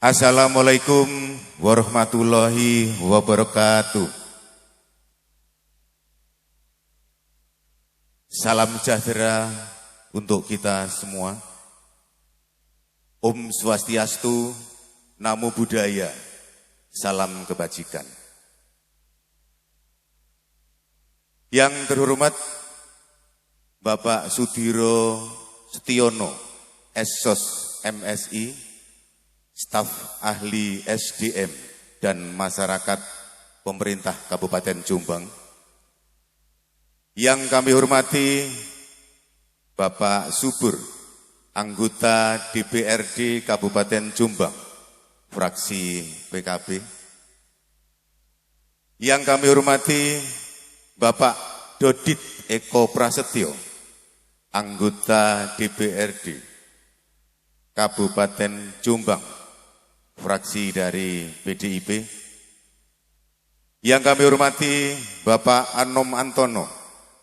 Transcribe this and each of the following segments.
Assalamualaikum warahmatullahi wabarakatuh. Salam sejahtera untuk kita semua. Om Swastiastu, Namo Buddhaya, salam kebajikan. Yang terhormat Bapak Sudiro Setiono, Essos MSI, staf ahli SDM dan masyarakat pemerintah Kabupaten Jombang. Yang kami hormati Bapak Subur, anggota DPRD Kabupaten Jombang, fraksi PKB. Yang kami hormati Bapak Dodit Eko Prasetyo, anggota DPRD Kabupaten Jombang, fraksi dari PDIP. Yang kami hormati Bapak Anom Antono,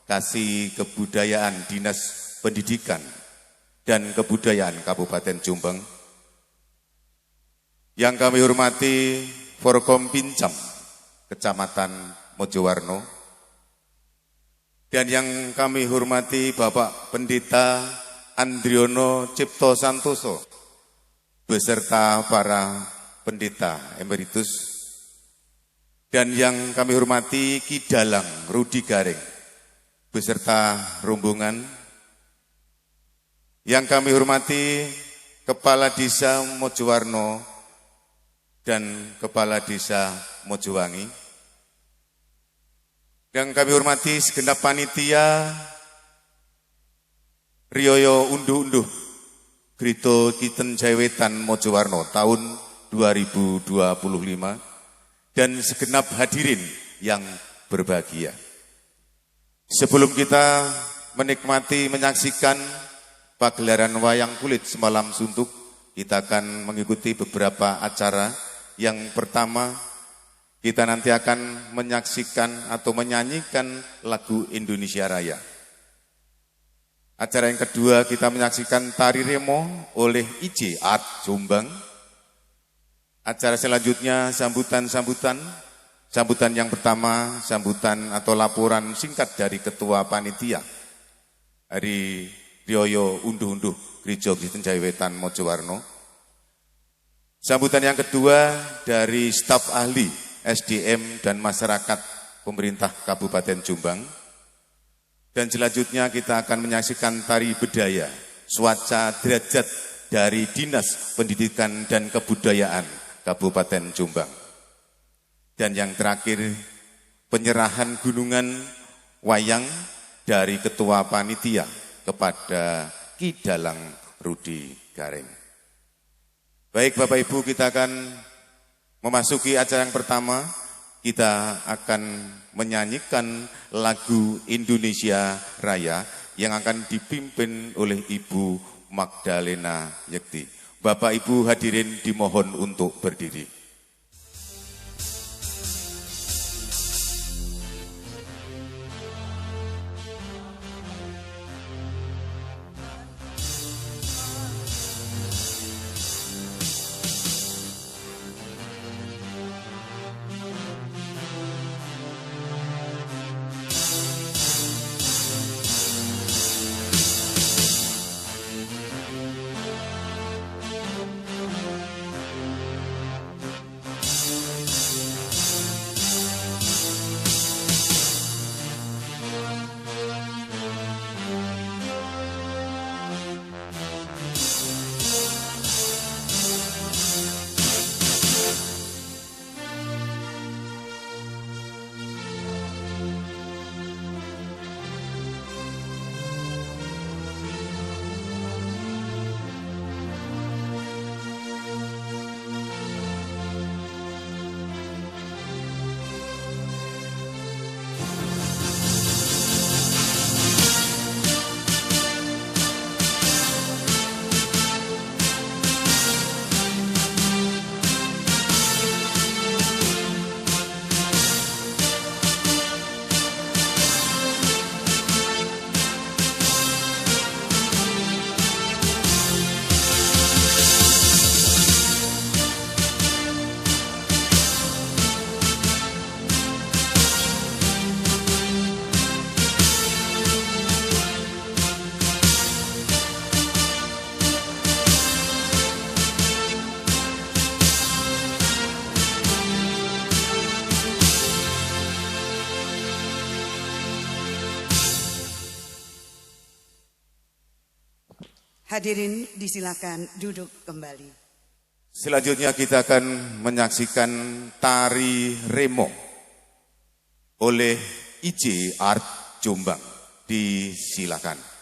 Kasih Kebudayaan Dinas Pendidikan dan Kebudayaan Kabupaten Jombang. Yang kami hormati Forkom Pincam, Kecamatan Mojowarno. Dan yang kami hormati Bapak Pendeta Andriono Cipto Santoso, beserta para pendeta emeritus. Dan yang kami hormati Ki Dalang Rudi Garing, beserta rombongan. Yang kami hormati Kepala Desa Mojowarno dan Kepala Desa Mojowangi. Yang kami hormati segenap panitia Rioyo Unduh-Unduh Grito Kiten Jayawetan Mojowarno tahun 2025 dan segenap hadirin yang berbahagia. Sebelum kita menikmati menyaksikan pagelaran wayang kulit semalam suntuk, kita akan mengikuti beberapa acara. Yang pertama, kita nanti akan menyaksikan atau menyanyikan lagu Indonesia Raya. Acara yang kedua, kita menyaksikan tari remo oleh IJ Art Jombang. Acara selanjutnya sambutan yang pertama, sambutan atau laporan singkat dari Ketua Panitia Hari Rioyo Unduh-Unduh Gereja Kristen Jayawetan Mojowarno. Sambutan yang kedua dari staf ahli SDM dan masyarakat pemerintah Kabupaten Jombang. Dan selanjutnya kita akan menyaksikan tari bedaya Swaca Derajat dari Dinas Pendidikan dan Kebudayaan Kabupaten Jombang. Dan yang terakhir, penyerahan gunungan wayang dari Ketua Panitia kepada Ki Dalang Rudi Garing. Baik Bapak Ibu, kita akan memasuki acara yang pertama. Kita akan menyanyikan lagu Indonesia Raya yang akan dipimpin oleh Ibu Magdalena Yekti. Bapak Ibu hadirin dimohon untuk berdiri. Hadirin disilakan duduk kembali. Selanjutnya kita akan menyaksikan tari remo oleh IJ Art Jombang. Disilakan.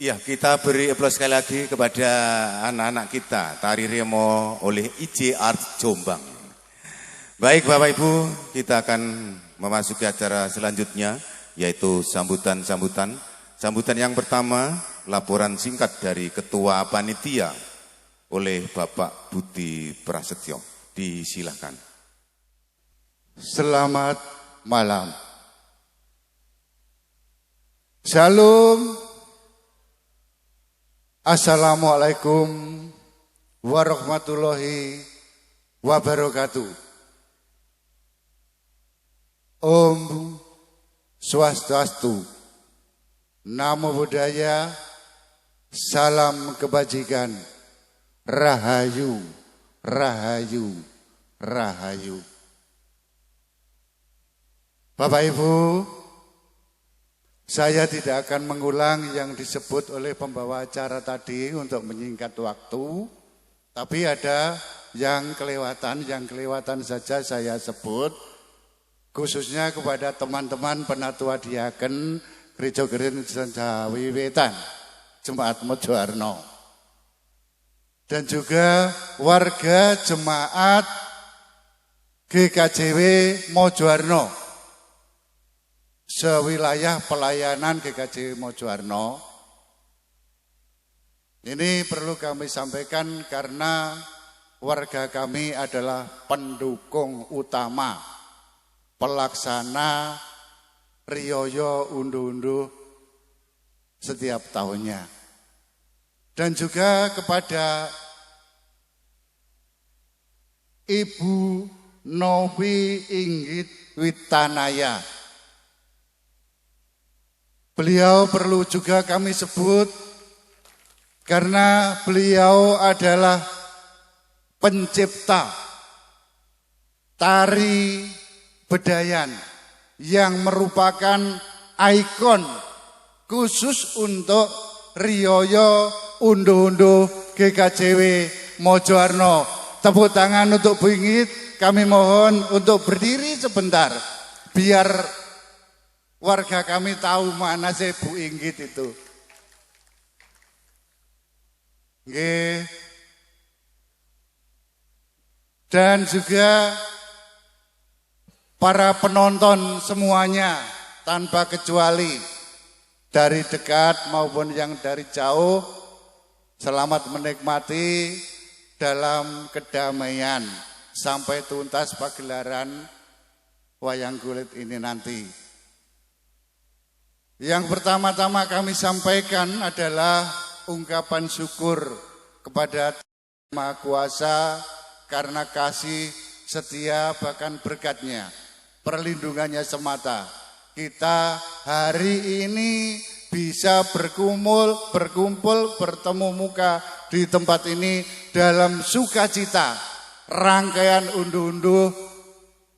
Ya, kita beri aplaus sekali lagi kepada anak-anak kita, Tari Remo oleh IJ Art Jombang. Baik Bapak Ibu, kita akan memasuki acara selanjutnya, yaitu sambutan-sambutan. Sambutan yang pertama, laporan singkat dari Ketua Panitia oleh Bapak Budi Prasetyo. Disilakan. Selamat malam. Shalom. Assalamualaikum warahmatullahi wabarakatuh. Om Swastiastu, Namo Buddhaya, salam kebajikan, Rahayu, Rahayu, Rahayu. Bapak Ibu, saya tidak akan mengulang yang disebut oleh pembawa acara tadi untuk menyingkat waktu, tapi ada yang kelewatan saja saya sebut, khususnya kepada teman-teman penatua diaken Gereja Kristen Jawiwetan, Jemaat Mojoarno, dan juga warga Jemaat GKJW Mojoarno, sewilayah pelayanan GKJ Mojoarno. Ini perlu kami sampaikan karena warga kami adalah pendukung utama pelaksana Rioyo Unduh-Unduh setiap tahunnya. Dan juga kepada Ibu Novi Inggit Witanaya. Beliau perlu juga kami sebut karena beliau adalah pencipta tari bedayan yang merupakan ikon khusus untuk Rioyo Unduh-Unduh GKJW Mojoarno. Tepuk tangan untuk Bu Inggit, kami mohon untuk berdiri sebentar biar warga kami tahu mana sih Bu Inggit itu. Nggih. Dan juga para penonton semuanya tanpa kecuali dari dekat maupun yang dari jauh, selamat menikmati dalam kedamaian sampai tuntas pagelaran wayang kulit ini nanti. Yang pertama-tama kami sampaikan adalah ungkapan syukur kepada Maha Kuasa karena kasih setia bahkan berkatnya, perlindungannya semata. Kita hari ini bisa berkumpul, bertemu muka di tempat ini dalam sukacita. Rangkaian unduh-unduh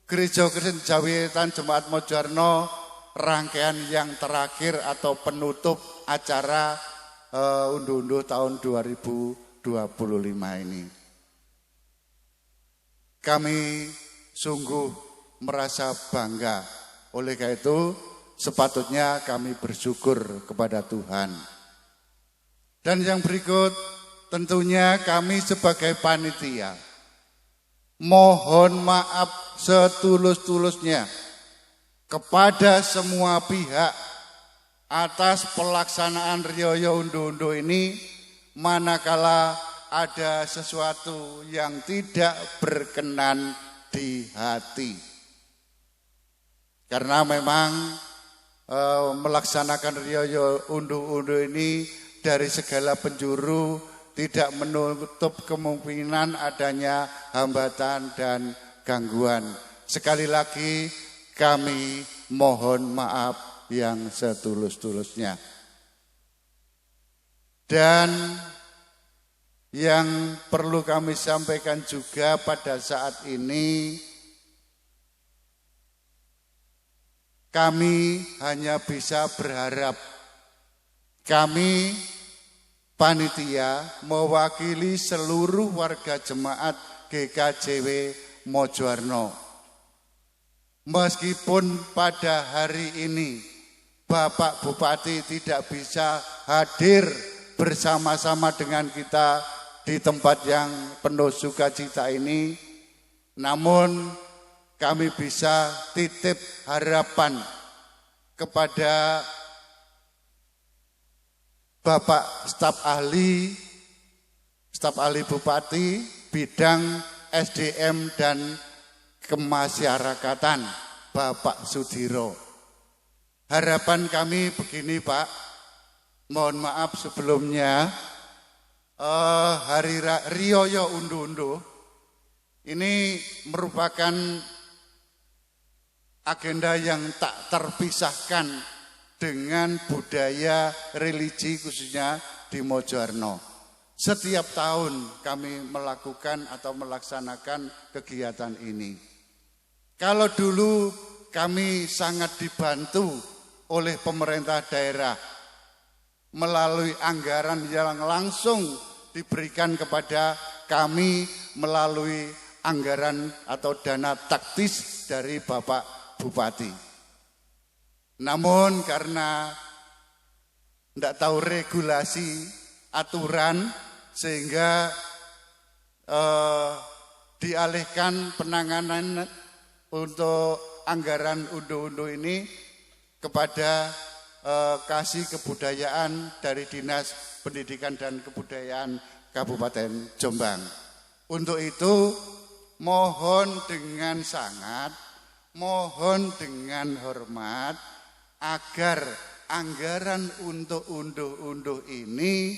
Gereja Kristen Jawiwetan Jemaat Mojoarno, rangkaian yang terakhir atau penutup acara unduh-unduh tahun 2025 ini. Kami sungguh merasa bangga. Oleh karena itu sepatutnya kami bersyukur kepada Tuhan. Dan yang berikut tentunya kami sebagai panitia mohon maaf setulus-tulusnya kepada semua pihak atas pelaksanaan Rioyo Unduh-Unduh ini, manakala ada sesuatu yang tidak berkenan di hati. Karena memang melaksanakan Rioyo Unduh-Unduh ini dari segala penjuru tidak menutup kemungkinan adanya hambatan dan gangguan. Sekali lagi kami mohon maaf yang setulus-tulusnya. Dan yang perlu kami sampaikan juga pada saat ini, kami hanya bisa berharap. Kami panitia mewakili seluruh warga jemaat GKJW Mojoarno. Meskipun pada hari ini Bapak Bupati tidak bisa hadir bersama-sama dengan kita di tempat yang penuh sukacita ini. Namun kami bisa titip harapan kepada Bapak staf ahli Bupati bidang SDM dan kemasyarakatan, Bapak Sudiro. Harapan kami begini Pak, mohon maaf sebelumnya, Hari Riyaya Unduh-Unduh ini merupakan agenda yang tak terpisahkan dengan budaya religi khususnya di Mojoarno. Setiap tahun kami melakukan atau melaksanakan kegiatan ini. Kalau dulu kami sangat dibantu oleh pemerintah daerah melalui anggaran yang langsung diberikan kepada kami melalui anggaran atau dana taktis dari Bapak Bupati. Namun karena tidak tahu regulasi, aturan, sehingga dialihkan penanganan untuk anggaran unduh-unduh ini kepada Kasih Kebudayaan dari Dinas Pendidikan dan Kebudayaan Kabupaten Jombang. Untuk itu mohon dengan sangat, mohon dengan hormat agar anggaran untuk unduh-unduh ini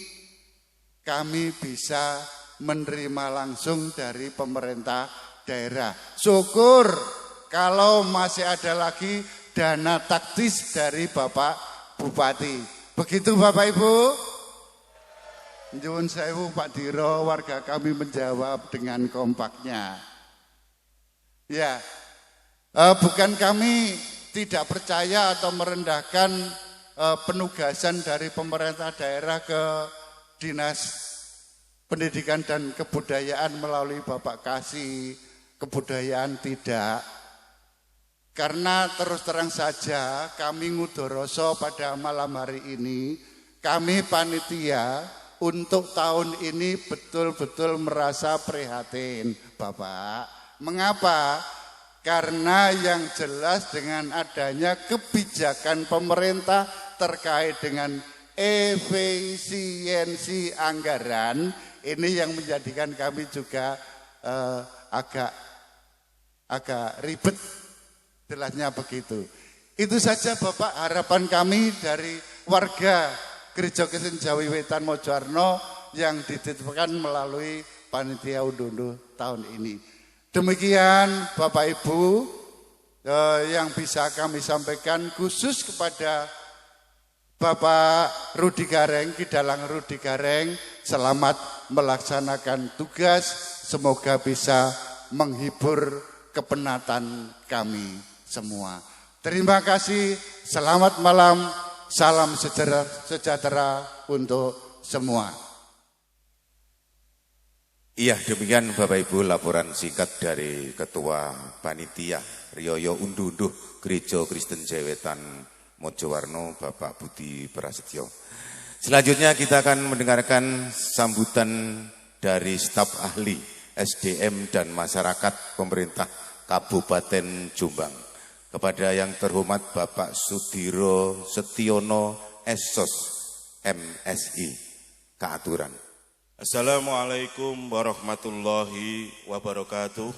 kami bisa menerima langsung dari pemerintah daerah. Syukur kalau masih ada lagi dana taktis dari Bapak Bupati. Begitu Bapak Ibu? Nyuwun sewu Pak Diro, warga kami menjawab dengan kompaknya. Ya, bukan kami tidak percaya atau merendahkan penugasan dari pemerintah daerah ke Dinas Pendidikan dan Kebudayaan melalui Bapak Kasih Kebudayaan, tidak. Karena terus terang saja kami ngudoroso pada malam hari ini, kami panitia untuk tahun ini betul-betul merasa prihatin Bapak. Mengapa? Karena yang jelas dengan adanya kebijakan pemerintah terkait dengan efisiensi anggaran, ini yang menjadikan kami juga agak ribet, jelasnya begitu. Itu saja Bapak harapan kami dari warga Gereja Kristen Jawi Wetan Mojoarno yang dititipkan melalui panitia unduh-unduh tahun ini. Demikian Bapak Ibu yang bisa kami sampaikan khusus kepada Bapak Rudi Gareng, Kidalang Rudi Gareng, selamat melaksanakan tugas, semoga bisa menghibur kepenatan kami semua. Terima kasih, selamat malam, salam sejahtera untuk semua. Iya, demikian Bapak Ibu laporan singkat dari Ketua Panitia Riyaya Unduh-Unduh Gereja Kristen Jawetan Mojoarno, Bapak Budi Prasetyo. Selanjutnya kita akan mendengarkan sambutan dari staf ahli SDM dan masyarakat pemerintah Kabupaten Jombang. Kepada yang terhormat Bapak Sudiro Setiono Esos MSI Keaturan. Assalamualaikum warahmatullahi wabarakatuh.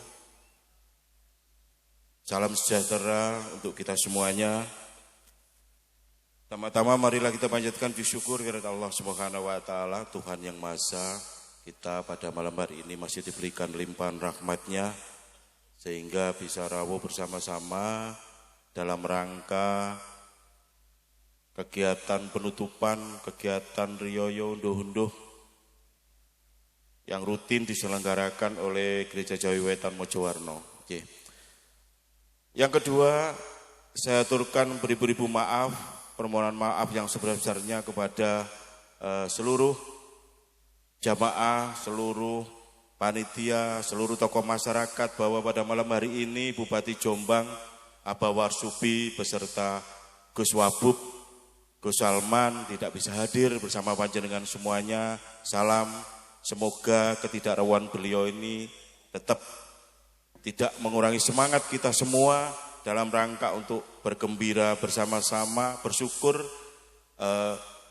Salam sejahtera untuk kita semuanya. Pertama-tama marilah kita panjatkan puji syukur kepada Allah Subhanahu wa taala, Tuhan yang Maha Esa. Kita pada malam hari ini masih diberikan limpahan rahmat-Nya sehingga bisa rawuh bersama-sama dalam rangka kegiatan penutupan, kegiatan Riyaya Unduh-Unduh yang rutin diselenggarakan oleh Gereja Jawi Wetan Mojoarno. Oke. Yang kedua, saya aturkan beribu-ribu maaf, permohonan maaf yang sebesar-besarnya kepada seluruh jamaah, seluruh panitia, seluruh tokoh masyarakat bahwa pada malam hari ini Bupati Jombang Abah Warsubi beserta Gus Wabub Gus Salman tidak bisa hadir bersama panjenengan semuanya. Salam, semoga ketidakrawan beliau ini tetap tidak mengurangi semangat kita semua dalam rangka untuk bergembira bersama-sama, bersyukur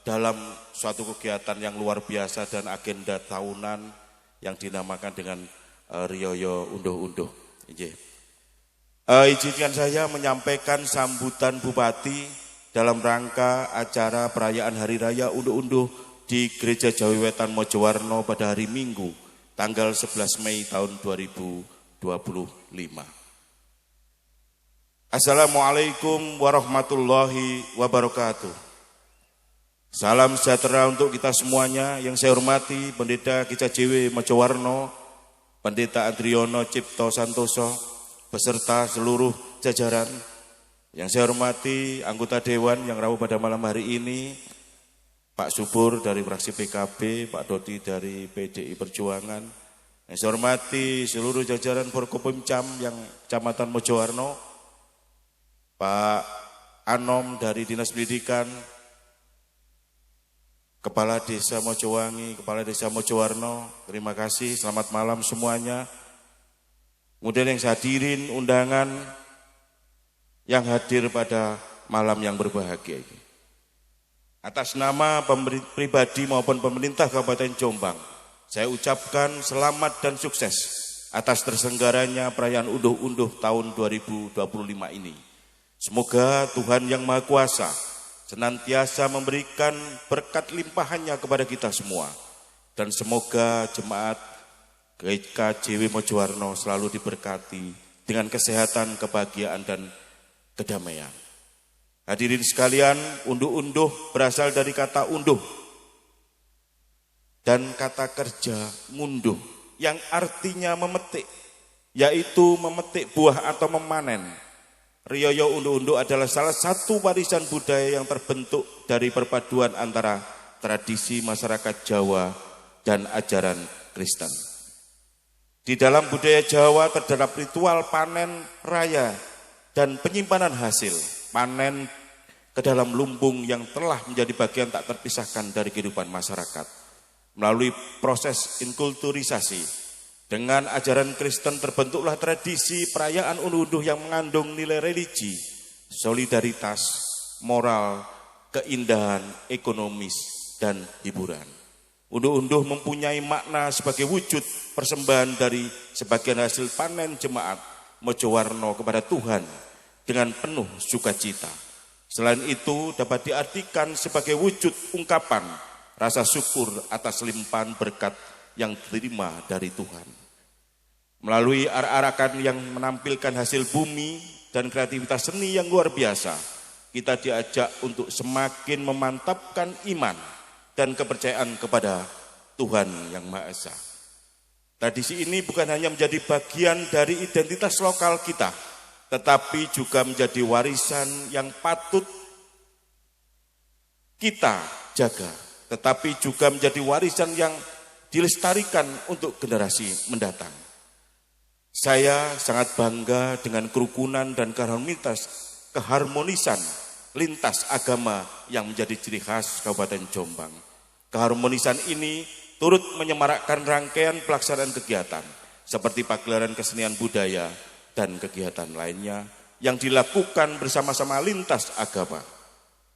dalam suatu kegiatan yang luar biasa dan agenda tahunan yang dinamakan dengan Rioyo Unduh-Unduh. Izinkan saya menyampaikan sambutan Bupati dalam rangka acara perayaan Hari Raya Unduh-Unduh di Gereja Jawi Wetan Mojowarno pada hari Minggu, tanggal 11 Mei tahun 2025. Assalamualaikum warahmatullahi wabarakatuh. Salam sejahtera untuk kita semuanya. Yang saya hormati Pendeta Gereja Jawi Mojowarno, Pendeta Adriono Cipto Santoso, beserta seluruh jajaran. Yang saya hormati anggota Dewan yang rawuh pada malam hari ini, Pak Subur dari fraksi PKB, Pak Dodi dari PDI Perjuangan. Yang saya hormati seluruh jajaran Forkopimcam yang Kecamatan Mojowarno, Pak Anom dari Dinas Pendidikan, Kepala Desa Mojowangi, Kepala Desa Mojowarno, terima kasih, selamat malam semuanya. Kemudian yang saya hadirin undangan yang hadir pada malam yang berbahagia ini. Atas nama pribadi maupun pemerintah Kabupaten Jombang, saya ucapkan selamat dan sukses atas terselenggaranya perayaan Unduh-Unduh tahun 2025 ini. Semoga Tuhan Yang Maha Kuasa senantiasa memberikan berkat limpahannya kepada kita semua. Dan semoga jemaat GKJW Mojowarno selalu diberkati dengan kesehatan, kebahagiaan, dan kedamaian. Hadirin sekalian, unduh-unduh berasal dari kata unduh dan kata kerja ngunduh yang artinya memetik, yaitu memetik buah atau memanen. Rioyo Unduh-Unduh adalah salah satu warisan budaya yang terbentuk dari perpaduan antara tradisi masyarakat Jawa dan ajaran Kristen. Di dalam budaya Jawa terdapat ritual panen raya dan penyimpanan hasil panen ke dalam lumbung yang telah menjadi bagian tak terpisahkan dari kehidupan masyarakat. Melalui proses inkulturisasi dengan ajaran Kristen terbentuklah tradisi perayaan unduh-unduh yang mengandung nilai religi, solidaritas, moral, keindahan, ekonomis, dan hiburan. Unduh-unduh mempunyai makna sebagai wujud persembahan dari sebagian hasil panen jemaat Mojowarno kepada Tuhan dengan penuh sukacita. Selain itu dapat diartikan sebagai wujud ungkapan rasa syukur atas limpahan berkat yang diterima dari Tuhan. Melalui arak-arakan yang menampilkan hasil bumi dan kreativitas seni yang luar biasa, kita diajak untuk semakin memantapkan iman dan kepercayaan kepada Tuhan Yang Maha Esa. Tradisi ini bukan hanya menjadi bagian dari identitas lokal kita, tetapi juga menjadi warisan yang patut kita jaga, tetapi juga menjadi warisan yang dilestarikan untuk generasi mendatang. Saya sangat bangga dengan kerukunan dan keharmonisan lintas agama yang menjadi ciri khas Kabupaten Jombang. Keharmonisan ini turut menyemarakkan rangkaian pelaksanaan kegiatan seperti pagelaran kesenian budaya dan kegiatan lainnya yang dilakukan bersama-sama lintas agama.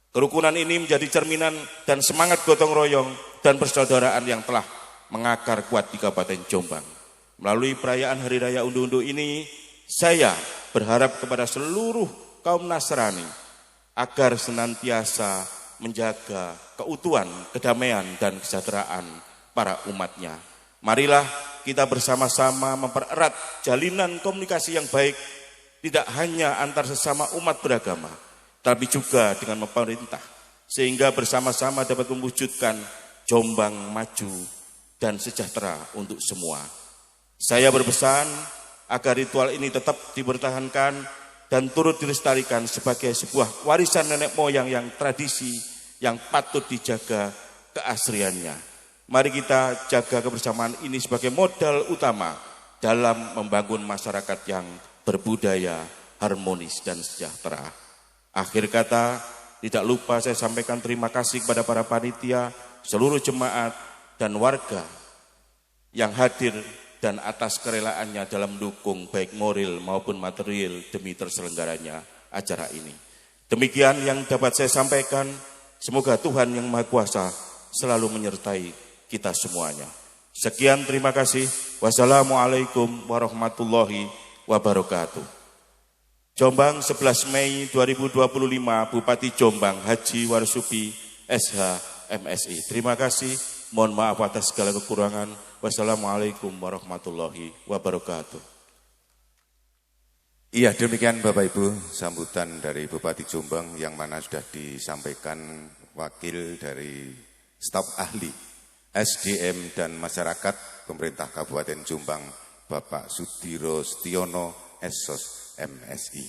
Kerukunan ini menjadi cerminan dan semangat gotong royong dan persaudaraan yang telah mengakar kuat di Kabupaten Jombang. Melalui perayaan Hari Raya Unduh-Unduh ini, saya berharap kepada seluruh kaum Nasrani agar senantiasa menjaga keutuhan, kedamaian, dan kesejahteraan para umatnya. Marilah kita bersama-sama mempererat jalinan komunikasi yang baik, tidak hanya antar sesama umat beragama, tapi juga dengan pemerintah, sehingga bersama-sama dapat mewujudkan Jombang maju dan sejahtera untuk semua. Saya berpesan agar ritual ini tetap dipertahankan dan turut dilestarikan sebagai sebuah warisan nenek moyang yang tradisi yang patut dijaga keasriannya. Mari kita jaga kebersamaan ini sebagai modal utama dalam membangun masyarakat yang berbudaya, harmonis, dan sejahtera. Akhir kata, Tidak lupa saya sampaikan terima kasih kepada para panitia, seluruh jemaat, dan warga yang hadir dan atas kerelaannya dalam mendukung baik moral maupun material demi terselenggaranya acara ini. Demikian yang dapat saya sampaikan. Semoga Tuhan yang Maha Kuasa selalu menyertai kita semuanya. Sekian, terima kasih. Wassalamualaikum warahmatullahi wabarakatuh. Jombang 11 Mei 2025, Bupati Jombang Haji Warsupi SH MSI. Terima kasih, mohon maaf atas segala kekurangan. Wassalamualaikum warahmatullahi wabarakatuh. Iya, demikian Bapak Ibu sambutan dari Bupati Jombang yang mana sudah disampaikan wakil dari staf ahli SDM dan Masyarakat Pemerintah Kabupaten Jombang, Bapak Sudiro Setiono, SOS MSI.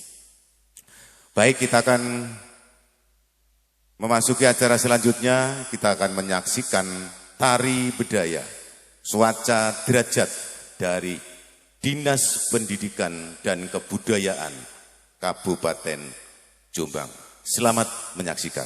Baik, kita akan memasuki acara selanjutnya. Kita akan menyaksikan tari bedaya Swaca Derajat dari Dinas Pendidikan dan Kebudayaan Kabupaten Jombang. Selamat menyaksikan.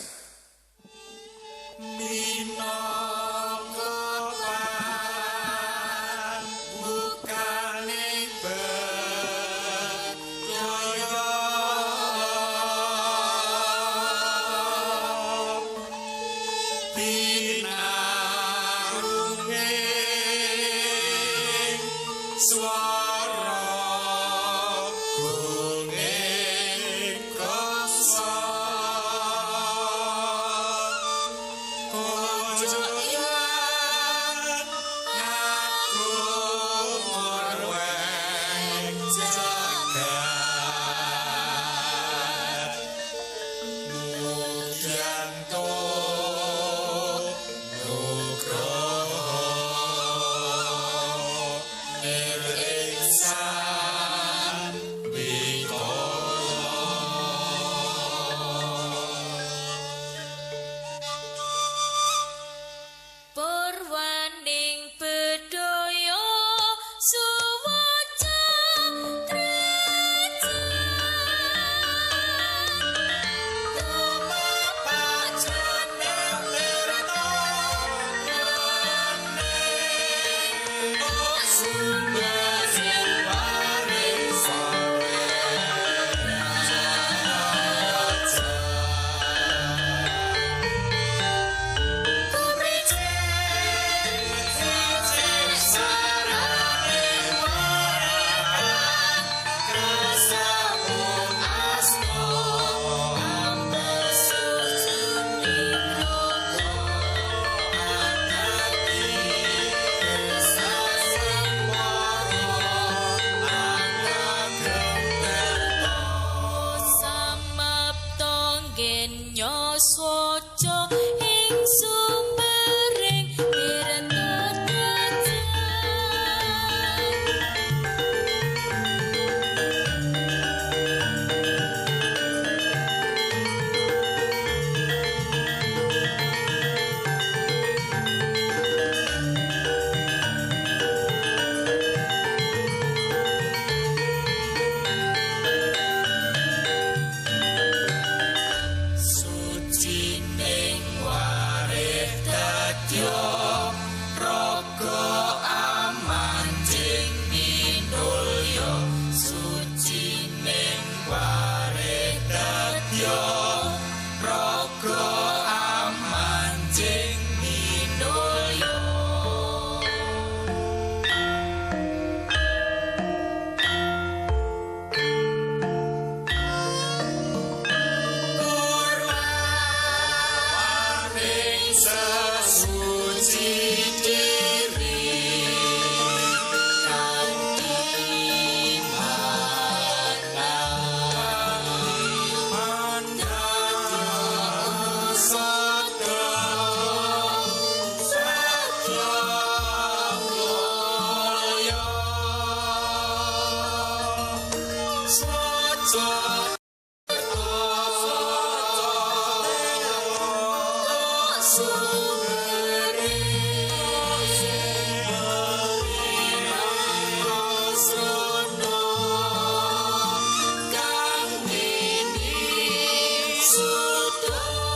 Sudah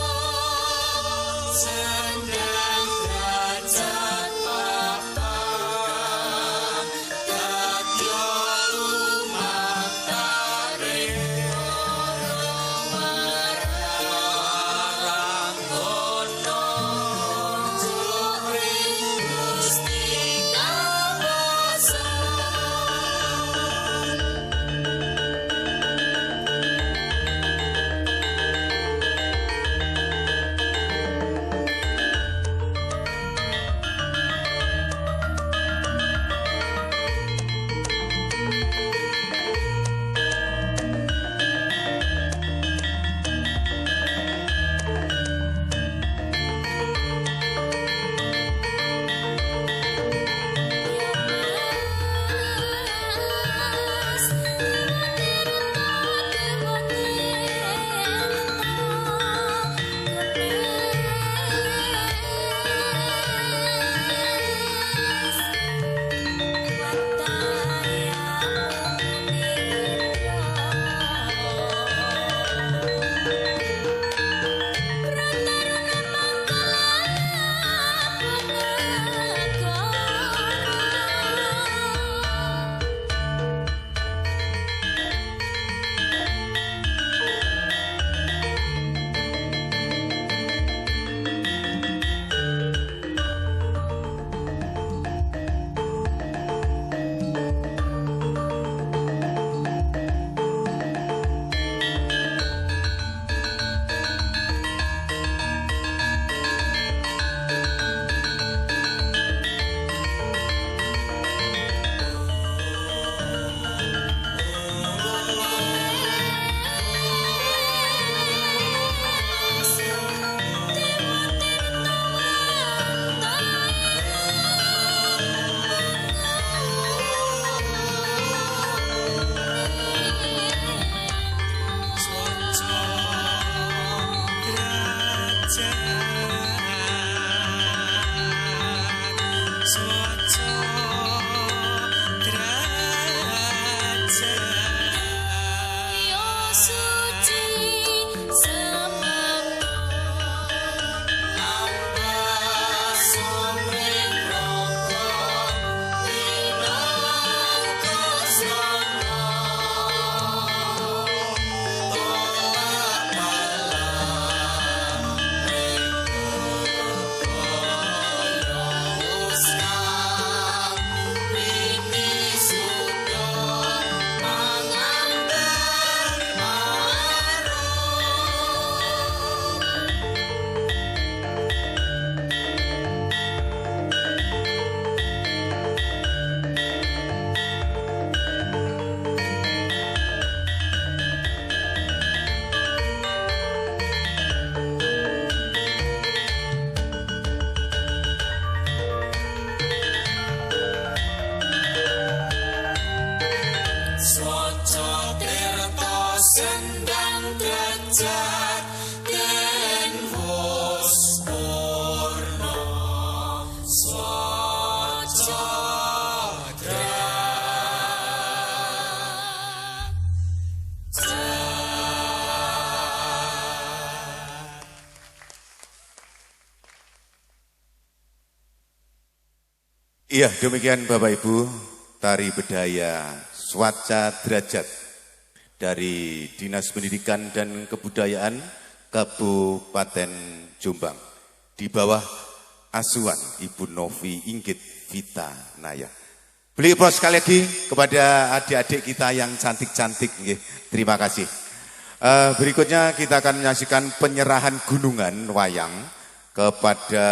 Iya, demikian Bapak Ibu, tari bedaya Swaca Derajat dari Dinas Pendidikan dan Kebudayaan Kabupaten Jombang di bawah asuhan Ibu Novi Inggit Vita Naya. Beli aplaus sekali lagi kepada adik-adik kita yang cantik-cantik. Terima kasih. Berikutnya kita akan menyaksikan penyerahan gunungan wayang kepada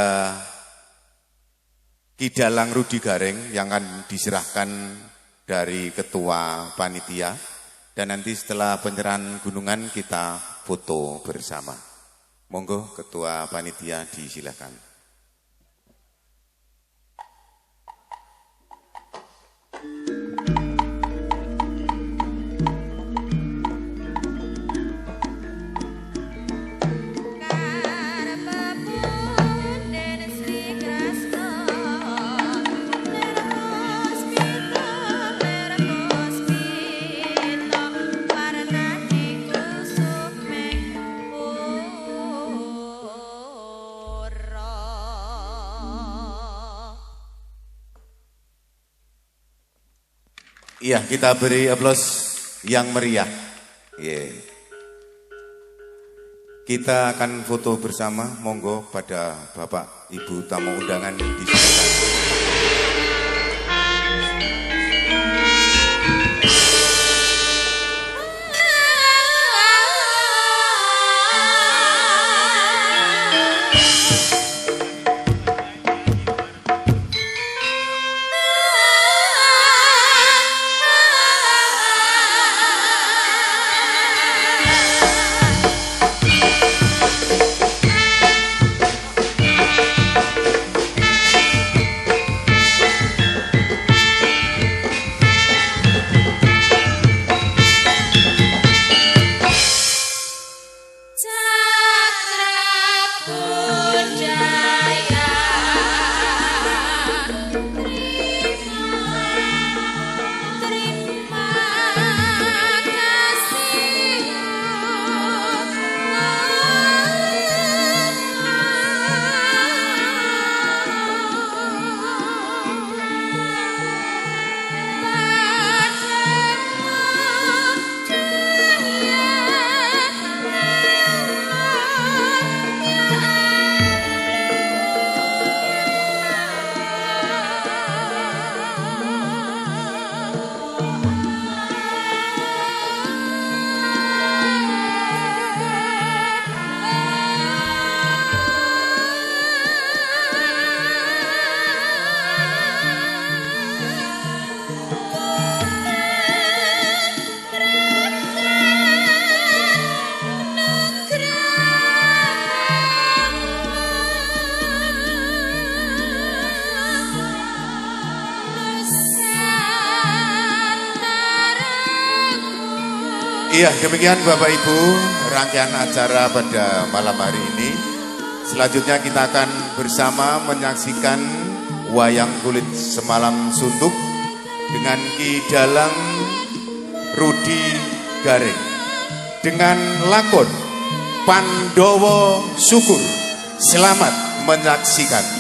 Ki Dalang Rudi Gareng yang akan diserahkan dari Ketua Panitia. Dan nanti setelah penyerahan gunungan kita foto bersama. Monggo Ketua Panitia disilakan. Iya, kita beri aplaus yang meriah. Yeah. Kita akan foto bersama, monggo pada Bapak Ibu tamu undangan disilakan. Iya, demikian Bapak Ibu rangkaian acara pada malam hari ini. Selanjutnya kita akan bersama menyaksikan wayang kulit semalam suntuk dengan Ki Dalang Rudi Gareng dengan lakon Pandowo Syukur. Selamat menyaksikan.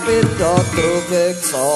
pindha drumeksa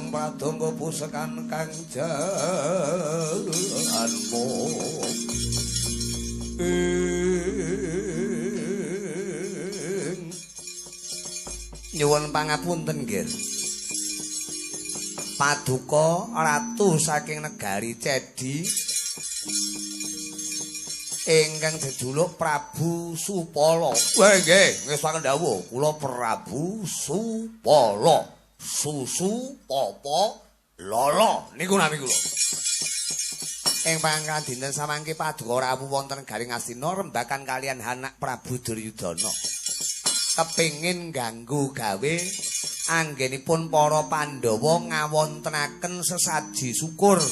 Pradonga pusekan kang jalanmu nyuwun pangapunten nggih Paduka ratu saking negari Cedi ingkang jejuluk Prabu Supala. Wah nggih, wis pakendhawuh kula Prabu Supala. Susu popo lolo niku nami kula. Ing pangkat dinten samangke Paduka rawuh wonten Garing Astina rembakan kalian anak Prabu Duryudana. Kepingin ganggu gawe anggenipun para Pandhawa ngawontenaken sesaji syukur.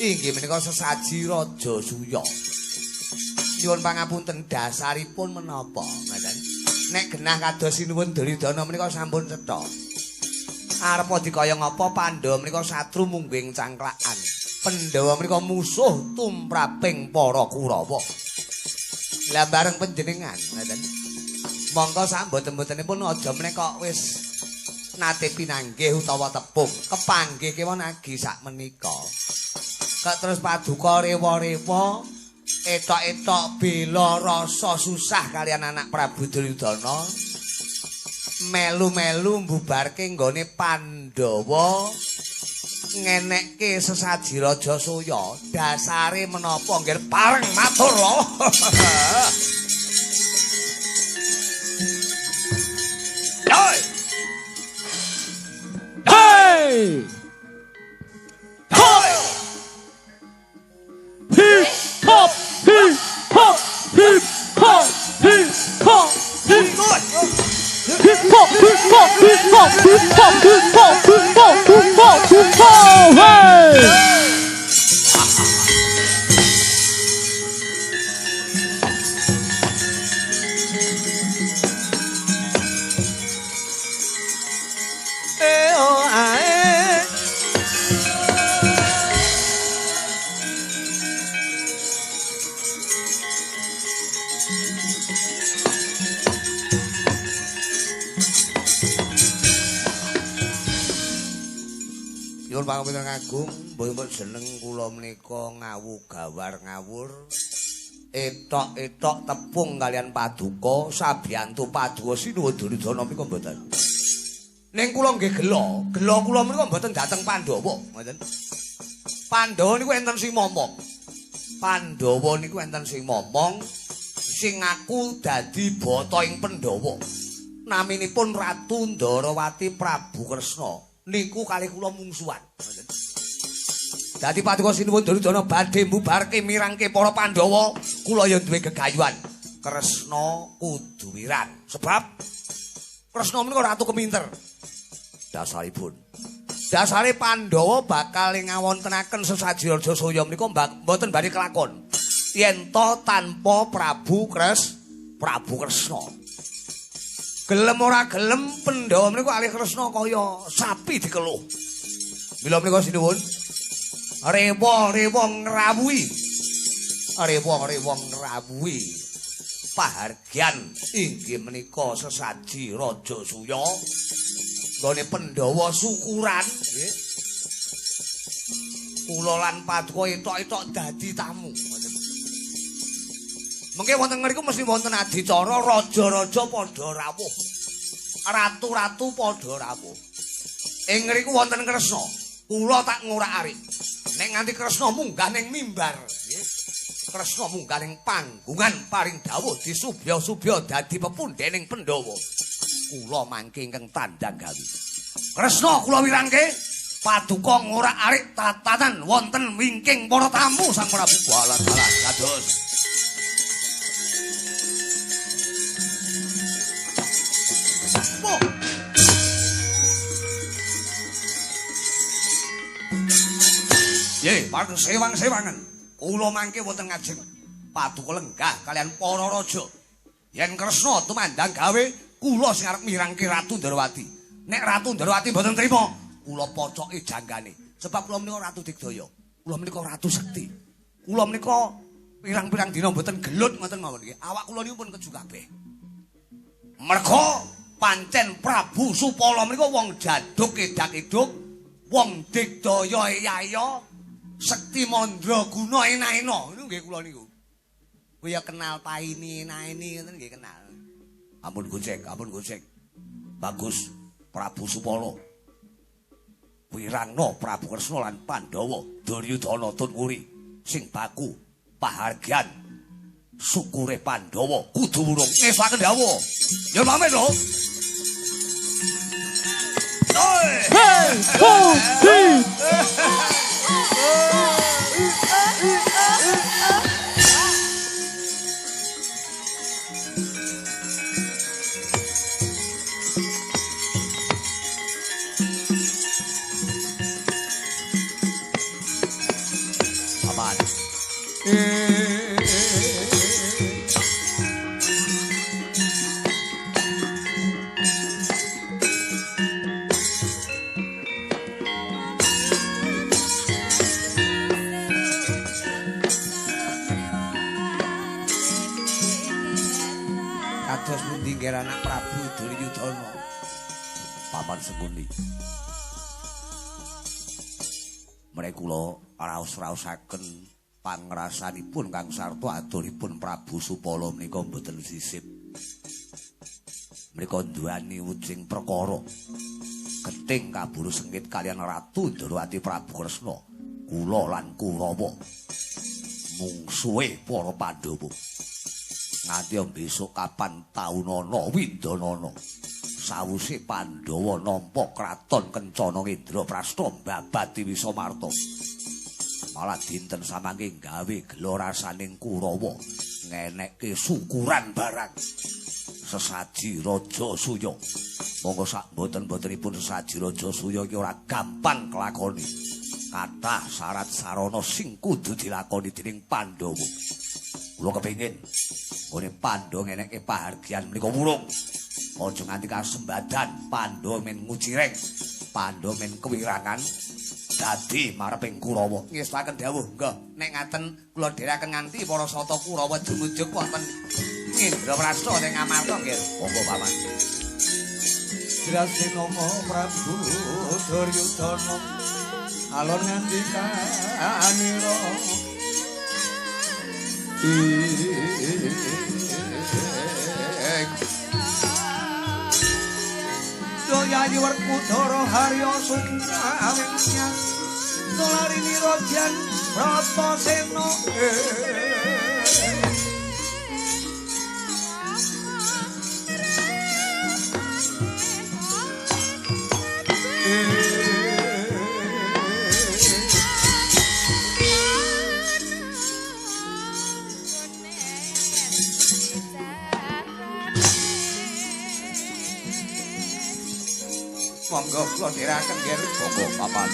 Inggih menika sesaji Raja Suya. Nyuwun pangapunten dasaripun menapa, Ngaten? Nek genah kados sinuwun Duryudana menika sampun cetha. Arepa dikaya ngapa Pandhawa menika satru mungging cangklakan. Pandhawa menika musuh tumraping para Kurawa. Lah bareng panjenengan, ngoten. Monggo sak mboten-mbotenipun aja menika wis nate pinanggih utawa tepung. Kepanggih kewon agi sak menika. Kok terus Paduka rewa-rewa etok-etok bela rasa susah kalian anak Prabu Duryudana. Melu-melu mbubarke nggone Pandhawa ngenekke sesaji Raja Suya. Dasare menapa nggih pareng matur lho. Hey! Hey! Hip hop, hip hop, hip Nyuwun pangapunten Agung, mboten jeneng kula menika Ngawu Gawar Ngawur. Etok-etok tepung kalian paduka, sabiyantu paduka sinuwun Duryudana menika mboten. Ning kula nggih gelo kula menika mboten dhateng Pandhawa, ngoten. Pandhawa niku enten sing momong. Pandhawa niku enten sing momong, sing ngaku dadi bata ing Pandhawa. Naminipun Ratu Ndarawati Prabu Kresna. Niku kalih kula mungsuhan. Dadi paduka sinuwun Duryudana badhe mbubarke mirangke para Pandhawa, kula ya duwe gegayuhan. Kresna kudu wirang. Sebab Kresna menika ratu keminter. Dasaripun. Dasare Pandhawa bakal ngawontenaken sesaji raja saya menika mboten badhe kelakon. Yen to tanpa Prabu Kresna. Gelem ora gelem Pandhawa menika kalih Kresna kaya sapi dikeluh. Mila menika sinuwun rewa ngrawuhi. Rewa ngrawuhi. Pahargyan inggih menika sesaji Raja Suya. Nggone Pandhawa syukuran nggih. Kula lan paduka etok-etok dadi tamu. Mengke wonten ngriku mesti wonten adicara raja-raja padha rawuh. Ratu-ratu padha rawuh. Ing ngriku wonten Kresna. Kula tak ngorak-arik. Nek nganti Kresna munggah ning mimbar, nggih. Kresna munggah ning panggungan paring dawuh disubya-subya dadi pepundhening Pandhawa. Kula mangke ingkang tandang gawe. Kresna kula wirangke paduka ngorak-arik tatanan wonten wingking para tamu Sang Prabu Baladala kados. Ye, pareng sewang-sewangan. Kula mangke wonten ngajeng paduka lenggah kalian para raja. Yen Kresna tumandang gawe, kula sing arep mirangke Ratu Ndarawati. Nek Ratu Ndarawati mboten trima, kula pocoke janggane. Sebab kula menika Ratu Digdaya. Kula menika Ratu Sekti. Kula menika pirang-pirang dina mboten gelut ngoten mawon nggih. Awak kula niku pun keju kabeh. Merga pancen Prabu Supala menika wong jaduk edak-eduk, wong Digdaya yaya, Sekti Mandra guna ena-ena. Niku nggih kula niku. Kaya kenal paini enak-eni ngoten nggih kenal. Ampun gocek. Bagus Prabu Supala. Wirangna Prabu Kresna lan Pandhawa, Duryudana Tunwuri sing baku pahargyan syukure Pandhawa kudu wurung ngesaken dawuh. Ya pamit lho. Kados pundi nggih anak Prabu Duryudana? Paman Sengkuni. Mrene kula raos-raosaken pangrasanipun kang sarta adolipun Prabu Supala menika mboten sisip. Menika nduwani wujing perkara. Gething kaburu sengit kalian Ratu Ndarawati Prabu Kresna. Kula lan Kurawa mungsuhe para Pandhawa. Nganti besok kapan taunana Windanana. Sawise Pandhawa nampa kraton Kencana Indraprastha mbabati Wisamarta. Malah dinten samangke gawe gelo rasaning Kurawa ngenekke syukuran barang. sesaji Raja Suya. Monggo sak mboten-mbotenipun sesaji Raja Suya iki ora gampang kelakoni. Kathah syarat sarana sing kudu dilakoni dening Pandhawa. Kula kepengin ngene Pandhawa ngenekke pahargyan menika wurung. Aja nganti kasembadan Pandhawa men ngucireng, Pandhawa men kewirangan dadi mareping Kurawa. Ngestuaken dawuh, nggih. Nek ngaten kula dherekaken nganti para sata Kurawa dumujuk wonten Indraprastha ing Ngamarta nggih. Monggo Paman. Drasenama Prabu Duryudana alon ngandikanira Doyayi Werkudara Harya Sungkawingnya Solarini Rajan Pratasena Monggo kula dherekaken nggih. Monggo Paman.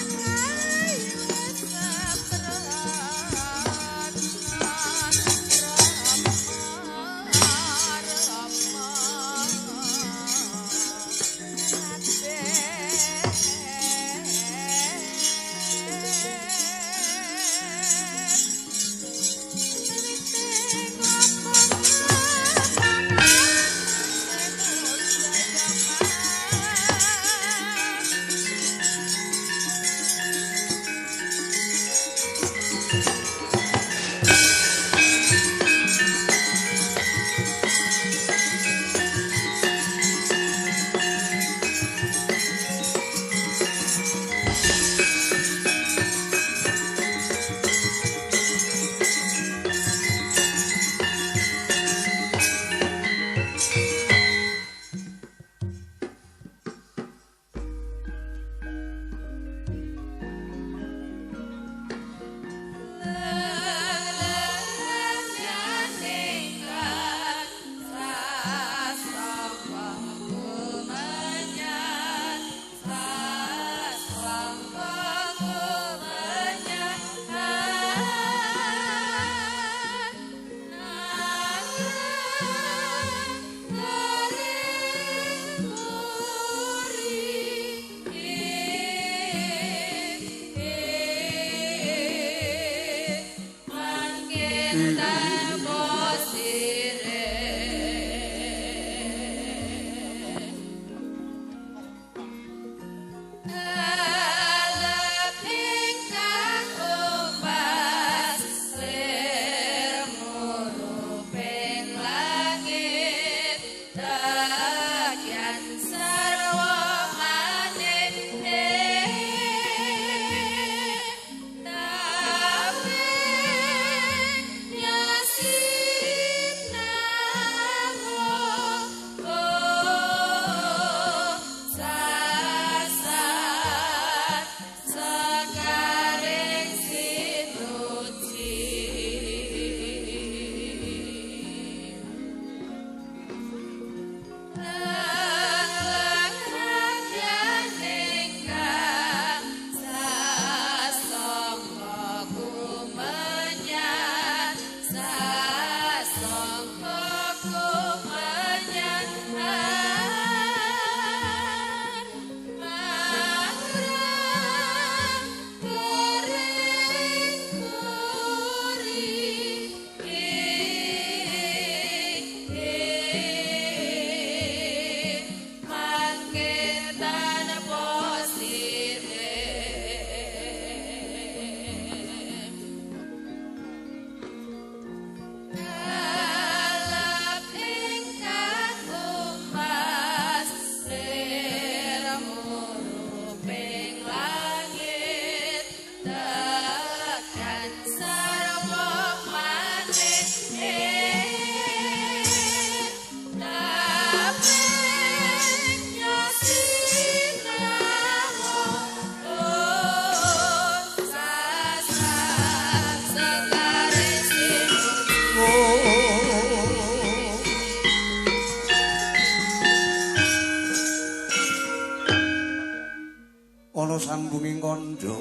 ana sambunging kandha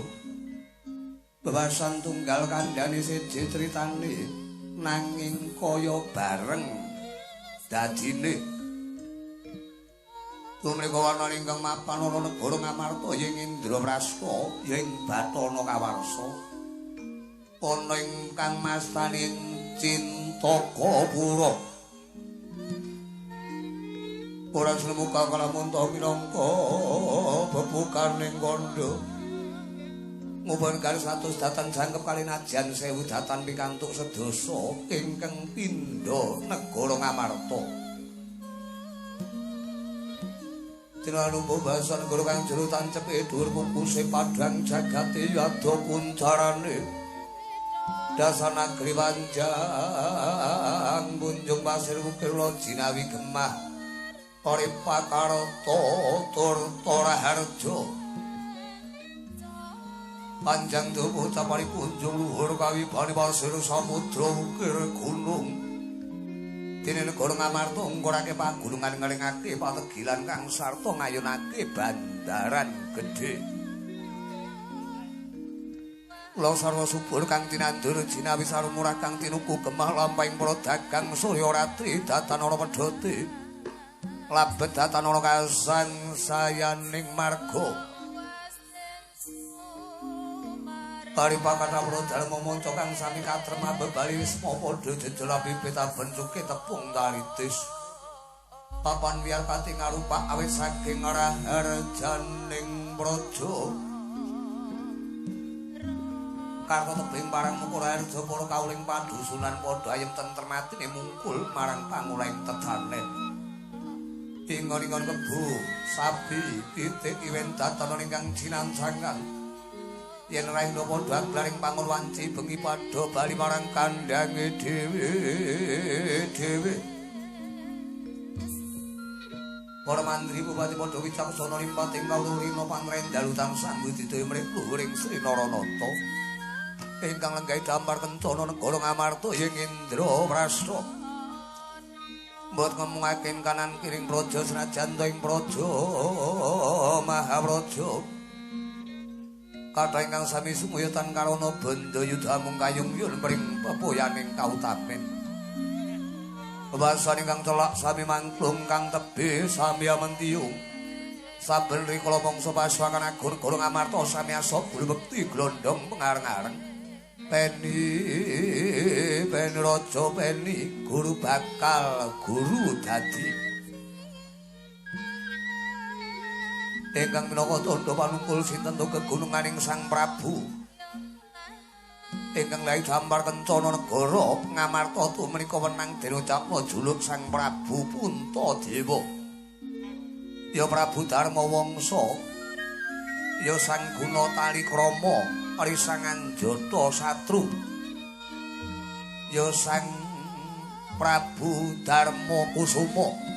bebasan tunggal kandhane siji critane nanging kaya bareng dadine tumriko wana ingkang mapan ana negara Ngamarta ing Indraprasta ing Bathana Kawarsa ana ingkang mastaning Cintaka-pura ora semuka kalamun ta minangka bebukaning kandha ngumpul kali 100 datan jangkep kali najan 1000 datan pikantuk sedasa ingkang pindha negara Ngamarta Dina lumpuh basa negara kang jero tancepe dhuwur kukuse padhang jagate yada kuncarane dasar negeri Panjang bunjung pasir bukir lo jinawi gemah ori pakarto tur Toraharjo Panjang tubuh capari kunjung luhur kawibane pasir samudra ukir gunung dene negara Ngamarta ngkorake pagunungan ngelingake pategilan kang sarta ngayunake bandaran gedhe Kula sarwa subur kang tinandur jinawi sarumurah kang tinuku gemah lampahing para dagang Surya Ratri datan ana wedhote labet datan ana kasangsayaning marga Paripakata prodal momonco kang sami katrema bebali wisma padha jejel abibit bencuke tepung taritis papan wiyar pati ngarupak awit saking raharjaning praja karta tebing parang mukul harja para kauling padusunan padha ayem tentrem atine mungkul marang pangulaing tedanen ingon-ingon kebu sapi pitik iwen datan ingkang jinansangan yen raih napa daglaring pangun wanci bengi padha bali marang kandhange dhewe para mandri bupati padha wicaksana limpating kawulurina pangrendal tansah budidaya mrih luhuring Sri Naranata ingkang lenggahi dampar kencana negara Ngamarta ing Indraprasta mbot ngemungaken kanan kiring praja senajan ing praja Mahapraja Kata ingkang sami sumuyatan karana banda yudha mung kayung-yung mring pepoyaning kautamen. Basan ingkang celak sami mangklung kang tebih sami amentiung. Saben rikala mangsa pasukan agung Guru Ngamarta sami asa bulbekti glondhong pengareng-areng. Peni raja peni guru bakal guru dadi. Ingkang minangka tandha panungkul sinten to kegununganing Sang Prabu ingkang lahi dampar kencana negara Ngamarta menika wenang den ucapna juluk Sang Prabu Puntadewa ya Prabu Darma Wangsa ya Sang Gunatali Krama Risangan Jata Satru ya Sang Prabu Darma Kusuma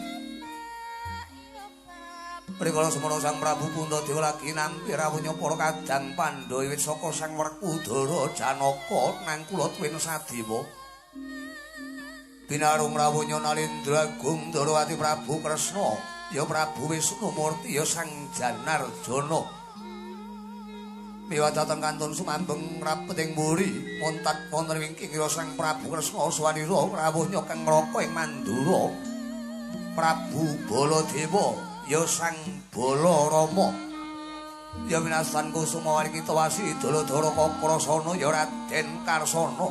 Rikala semono Sang Prabu Puntadewa lagi nampi rawuhnya para kadang Pandhawa wiwit saka Sang Werkudara Janaka nang kula tuwin Sadewa. Binarung rawuhnya Nalendragung Darawati Prabu Kresna, ya Prabu Wisnumurti ya Sang Janarjana. Miwah dhateng kantun sumambeng rapeting mburi, montat wonten wingking ya Sang Prabu Kresna sawanira rawuhnya kang ngraka ing Mandura. Prabu Baladewa ya Sang Balarama ya winastan kusuma waring kitawasi Daladara Kakrasana ya Raden Karsana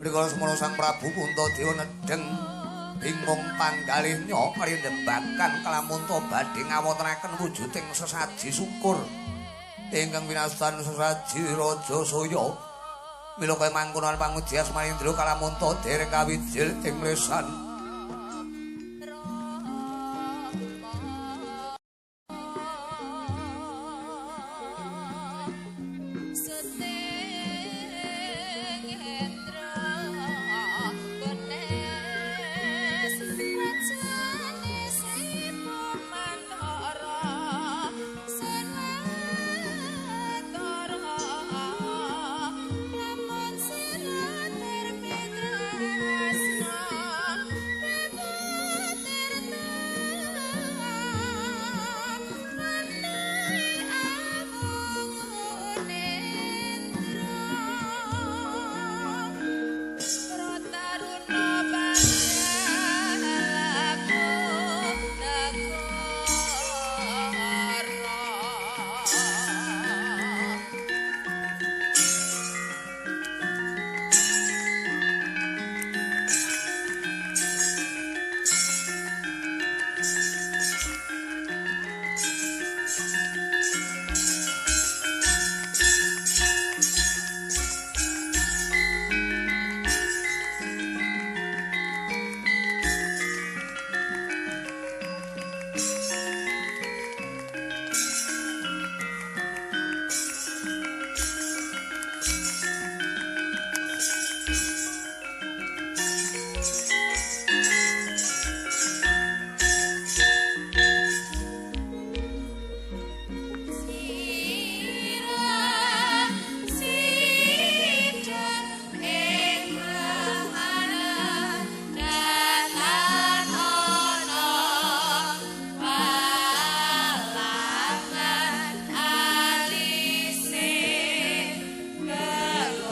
rikala semana Sang Prabu Puntadewa nedheng bingung panggalihnya parindembakan kalamunta badhe ngawontenaken wujuding sesaji syukur ingkang winastan sesaji Raja Saya mila kaya mangkonan pangujias Manindra kalamunta dereng kawijil ing lesan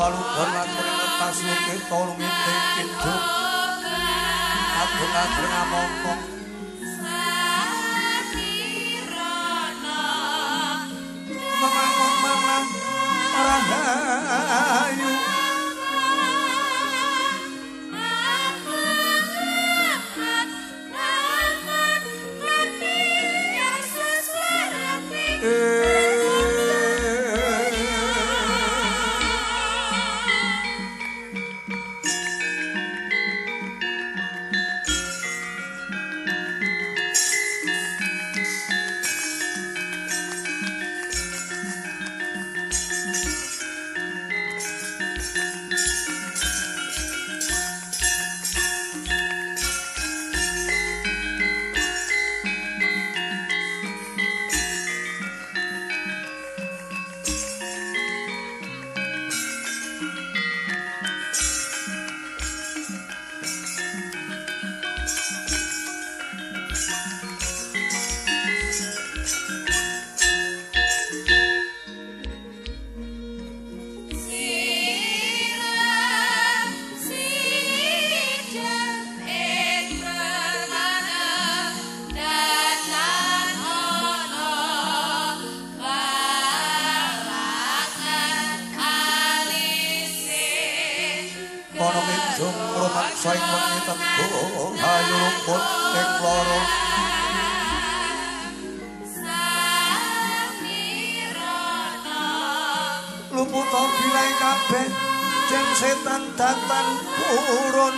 paluban lakuning ngetas lukit tolongin kidung agung-agung ngomong memang rahayu saing wengi tenggo ayu rumput ing loro luput bilai kabeh jeng setan datang purun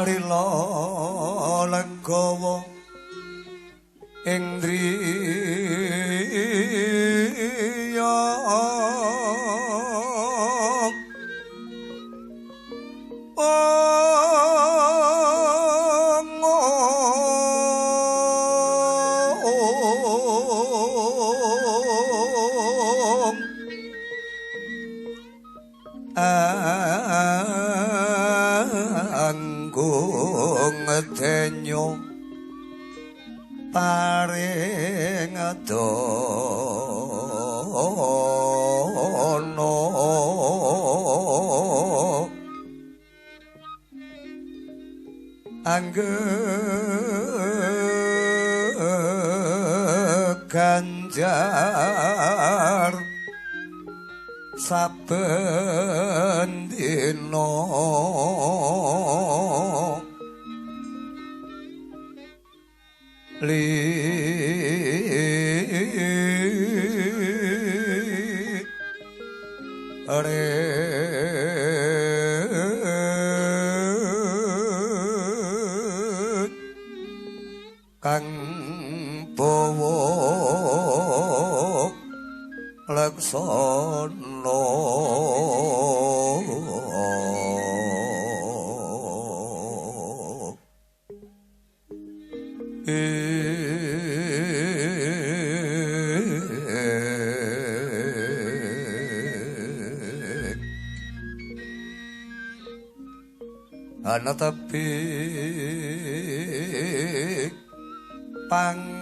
rila legawa ing driya ngedenyo paring dono ganjar saben dina kang bawa laksana ana tapi pangandika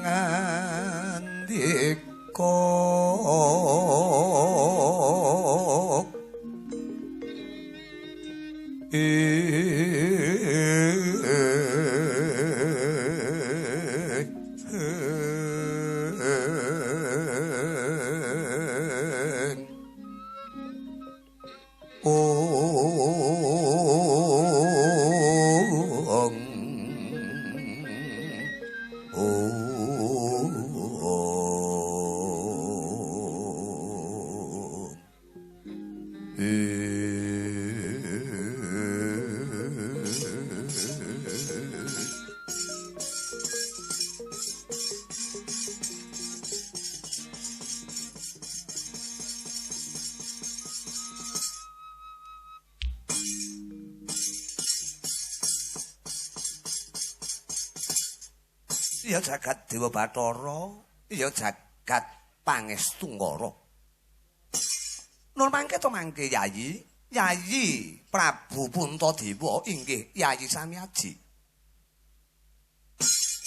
ya jagat Dewa Bathara, ya jagat Pangestunggara. Nun mangke to mangke Yayi, Yayi Prabu Puntadewa inggih Yayi Samyaji.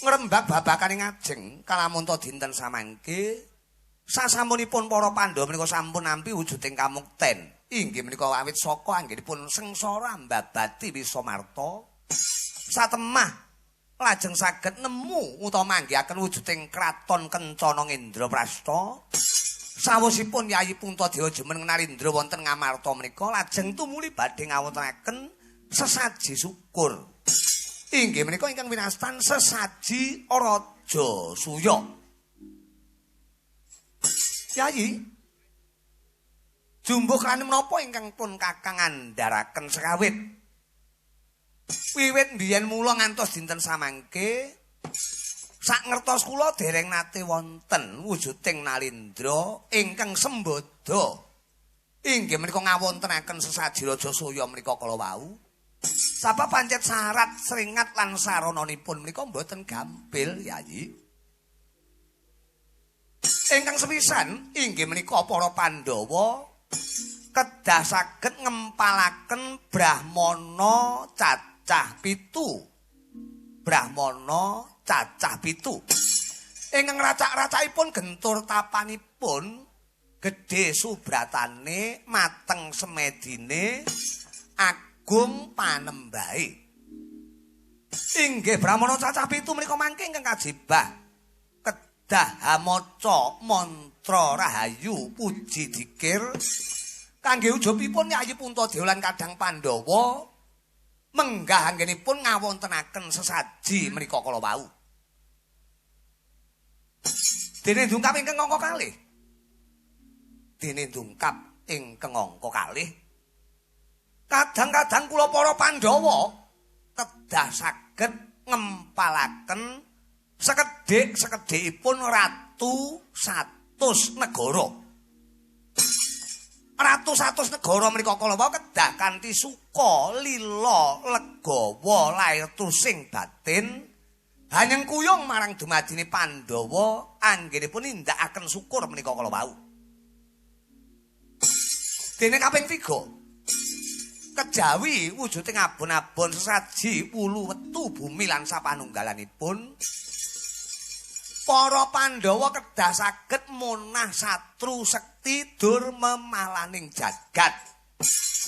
Ngrembak babakane ngajeng kalamunta dinten samangke sasampunipun para Pandhawa menika sampun nampi wujuding kamukten. Inggih menika awit saka anggenipun sengsara mbabati Wisamarta satemah lajeng saged nemu utawa manggihaken wujuding kraton Kencana Indraprasta. Sawusipun Yayi Puntadewa jemen Narendra wonten Ngamarta menika lajeng tumuli badhe ngawontenaken sesaji syukur. Inggih menika ingkang winastan sesaji Raja Suya. Yayi jumbuh kane menapa ingkang pun Kakang andharaken sekawit. Wiwit biyen mula ngantos dinten samangke sak ngertos kula dereng nate wonten wujuding Narendra ingkang sembada. Inggih menika ngawontenaken sesaji Raja Soya menika kala wau. Sapa pancet syarat seringat lan sarananipun menika mboten gampil Yayi. Ingkang sepisan inggih menika para Pandhawa kedah saged ngempalaken Brahmana cacah 7. Brahmana cacah 7. Ingkang racak-racakipun gentur tapanipun gedhe subratane mateng semedine agung panembahe. Inggih Brahmana cacah 7 menika mangke ingkang kajibah kedah maca mantra rahayu puji dikir kangge ujubipun Yayi Puntadewa lan Kadang Pandhawa menggah anggenipun ngawontenaken sesaji menika kala wau. Dene dungkap ingkang angka kalih. Dene dungkap ingkang angka kalih. Kadang-kadang kula para Pandhawa kedah saged ngempalaken sekedhik-sekedhikipun ratu 100 negara. Ratu 100 negara menika kala wau kedah kanthi suka lila legawa lair tusing batin hanyeng kuyung marang dumadine Pandhawa anggenipun nindakaken syukur menika kala wau. Dene kaping 3 kejawi wujuding abon-abon sesaji wulu wetu bumi lan sapanunggalanipun para Pandhawa kedah saged munah satru sekti dur memalaning jagat.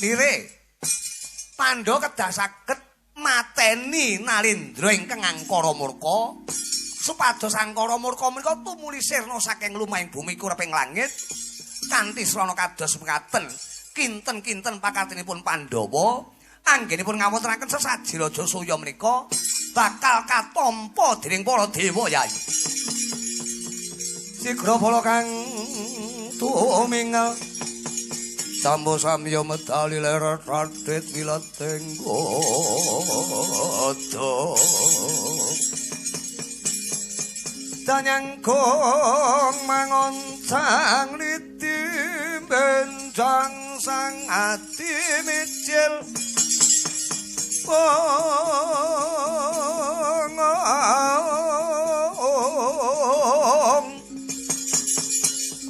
Lire Pandhawa kedah saged mateni Narendra ingkang angkara murka supados angkara murka menika tumuli sirna saking lumahing bumi kureping langit kanthi srana kados mekaten kinten-kinten pakatinipun Pandhawa anggenipun ngawontenaken sesaji Raja Soya menika bakal katampa dening para dewa Yayi. Sigra bala kang tumingal sambo samya medali ler radit wilateng godo danyangkong mangoncang liti benjang sang ati micil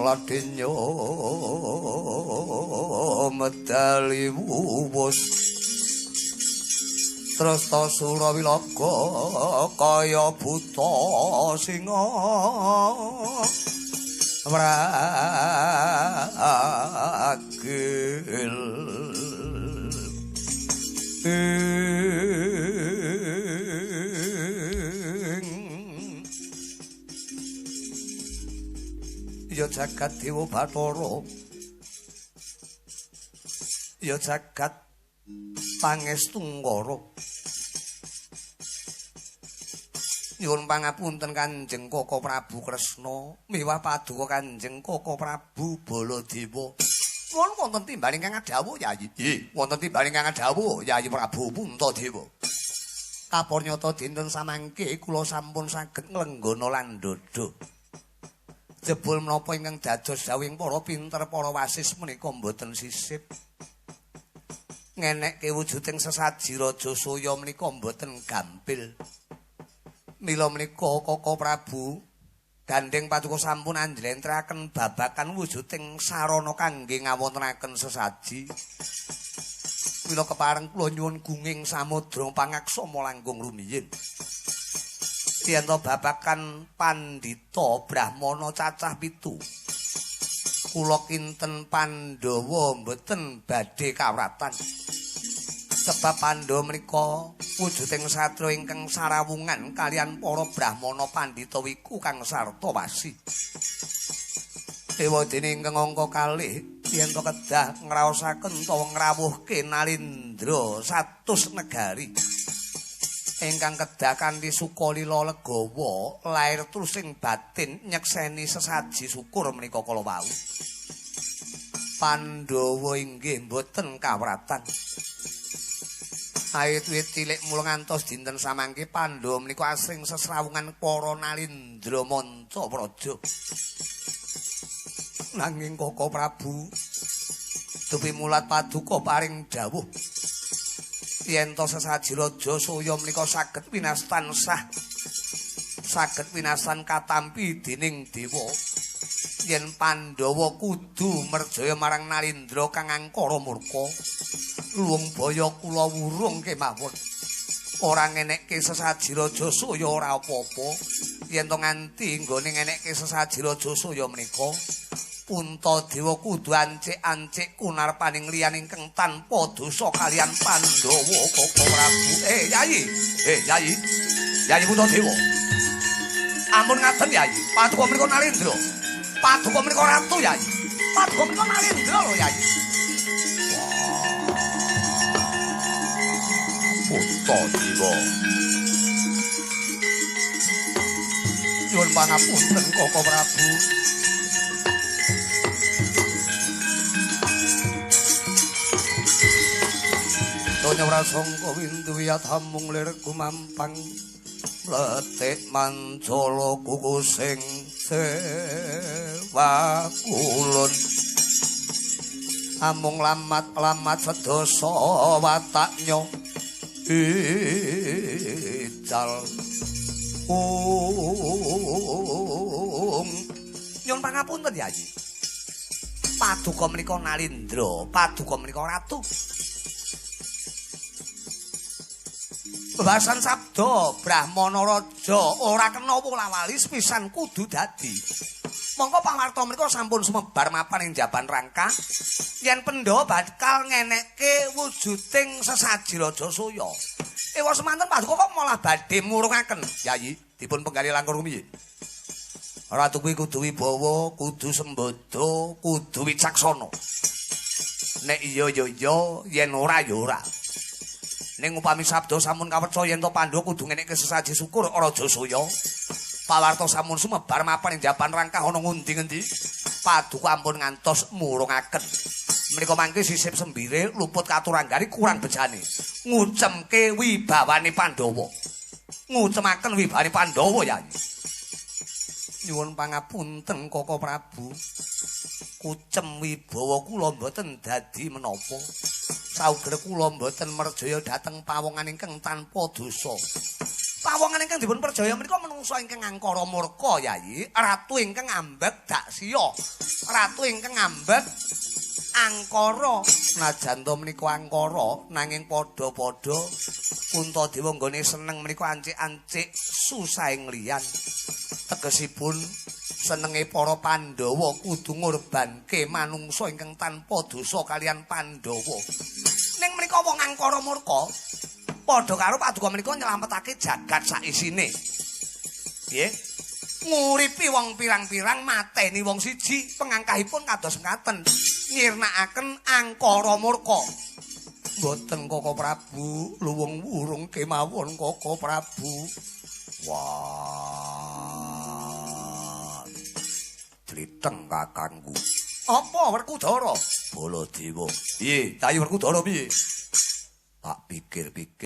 Ladinyo medali wuwus Trasta Surawilaga kaya buta singa wragil ya jagat Dewa Bathara ya jagat Pangestunggara nyuwun pangapunten Kanjeng Koko Prabu Kresna miwah paduka Kanjeng Koko Prabu Baladewa wonten timbaling kang dawuh Yayi wonten timbaling kang dawuh Yayi Prabu Puntadewa kapornyata dinten samangke kula sampun saged nglenggana lan ndodho jebul menapa ingkang dados dawuhing para pinter para wasis menika mboten sisip ngenekke wujuding sesaji Raja Soya menika mboten gampil Mila menika Koko Prabu gandeng paduka sampun anjlentrekaken babakan wujuding sarana kangge ngawontenaken sesaji. Mila kepareng kula nyuwun gunging samudra pangaksama langkung rumiyin. Yen to babakan Pandhita Brahmana cacah 7. Kula kinten Pandhawa mboten badhe kawratan. Sebab Pandhawa menika wujuding satria ingkang sarawungan kalian para Brahmana Pandhita wiku kang sarta wasi. Dewa dene ingkang angka kalih yen to kedah ngraosaken utawa ngrawuhke Nalindra 100 negari. Ingkang kedah kanthi sukalila legawa lair terusing batin nyekseni sesaji syukur menika kala wau. Pandhawa inggih mboten kawratan. Awit wiwit cilik mula ngantos dinten samangke Pandhawa menika asring sesrawungan para Nalindra manca praja. Nanging Koko Prabu dupi mulat paduka paring dawuh yen to sesaji raja saya menika saged winastan saged winastan katampi dening dewa yen Pandhawa kudu merjaya marang Nalindra kang angkara murka luwung baya kula wurung kemawon ora ngenekke sesaji raja saya ora apa-apa yen to nganti nggone ngenekke sesaji raja saya menika Puntadewa kudu ancik-ancik kunarpaning liyan ingkang tanpa dosa kalian Pandhawa Koko Prabu. Yayi Puntadewa. Ampun ngaten Yayi, paduka menika Nalindra. Paduka menika ratu Yayi. Paduka menika Nalindra lho Yayi. Puntadewa. Nyuwun pangapunten Koko Prabu. Donya prasangka windu wiyat hamung lir gumampang letik mancala kukusing sewa kulun amung lamat sedasa wataknya ical nyuwun pangapunten Yayi paduka menika Nalindra paduka menika ratu Babasan sabda Brahmana Raja ora kena wola-wali sepisan kudu dadi. Monggo pawarta menika sampun sumebar mapan ing jaban rangka yen Pandhawa bakal ngenekke wujuding sesaji Raja Soya. Ewa semanten paduka kok malah badhe murungaken. Yayi, dipun penggali langkung rumiyin. Ratu kuwi kudu wibawa, kudu sembada, kudu wicaksana. Nek iya ya iya, yen ora ya ora. Ning upami sabda sampun kapercaya yen to Pandhawa kudu ngenekke sesaji syukur Raja Soya. Pawarta sampun sumebar mapan ing jaban rangkah ana ngundi-endi. Paduka ampun ngantos murungaken. Menika mangke sisip sembire luput katuranggari kurang bejane. Ngucemke wibawane Pandhawa. Ngucemaken wibawane Pandhawa Yayi. Nyuwun pangapunten Koko Prabu. Kucem wibawa kula mboten dadi menapa. Sauger kula mboten merjaya dhateng pawongan ingkang tanpa dosa. Pawongan ingkang dipun perjaya menika menungsa ingkang angkara murka Yayi, ratu ingkang ambek daksya. Ratu ingkang ambek angkara. Najan to menika angkara nanging padha-padha Puntadewa nggone seneng menika ancik-ancik susahing liyan. Tegesipun senenge para Pandhawa kudu ngorbanke manungsa ingkang tanpa dosa kaliyan Pandhawa. Ning menika wong angkara murka padha karo paduka menika nyelametake jagat saisine. Nggih. Nguripi wong pirang-pirang mateni wong siji pengangkahipun kados mekaten nyirnakaken angkara murka. Mboten Koko Prabu, luwung wurung kemawon Koko Prabu. Wah. Triteng kakangku. Apa Werkudara? Baladewa. Piye, Cayu Werkudara piye? Tak pikir-pikir